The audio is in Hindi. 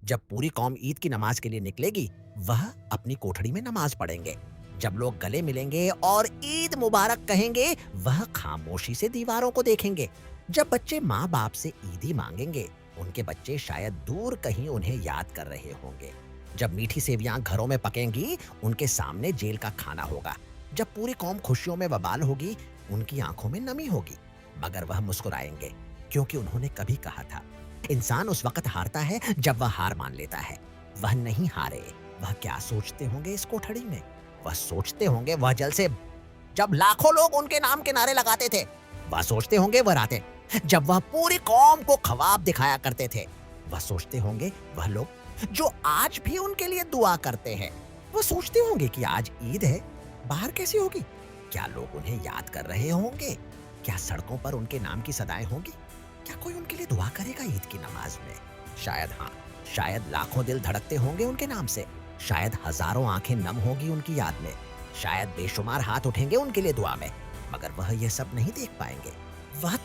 जब पूरी कौम ईद की नमाज के लिए निकलेगी, वह अपनी कोठड़ी में नमाज पढ़ेंगे। जब लोग गले मिलेंगे और ईद मुबारक कहेंगे, वह खामोशी से दीवारों को देखेंगे। जब बच्चे माँ बाप से ईदी मांगेंगे, उनके बच्चे शायद दूर कहीं उन्हें याद कर रहे होंगे। जब मीठी सेवियां घरों में पकेंगी, उनके सामने जेल का खाना होगा। जब पूरी कौम खुशियों में बवाल होगी, उनकी आंखों में नमी होगी, मगर वह मुस्कुराएंगे, क्योंकि उन्होंने कभी कहा था, इंसान उस वक्त हारता है जब वह हार मान लेता है। वह नहीं हारे। वह क्या सोचते होंगे इस कोठड़ी में? वह सोचते होंगे वह जल से जब लाखों लोग उनके नाम के नारे लगाते थे। वह सोचते होंगे वह रातें जब वह पूरी कौम को ख्वाब दिखाया करते थे। वह सोचते होंगे वह लोग जो आज भी उनके लिए दुआ करते हैं। वह सोचते होंगे कि आज ईद है, बाहर कैसी होगी? क्या लोग उन्हें याद कर रहे होंगे? क्या सड़कों पर उनके नाम की सदाएं होंगी? क्या कोई उनके लिए दुआ करेगा ईद की नमाज में? शायद हाँ। शायद लाखों दिल धड़कते होंगे उनके नाम से। शायद हजारों आंखें नम होगी उनकी याद में। शायद बेशुमार हाथ उठेंगे उनके लिए दुआ में, मगर वह यह सब नहीं देख पाएंगे। वह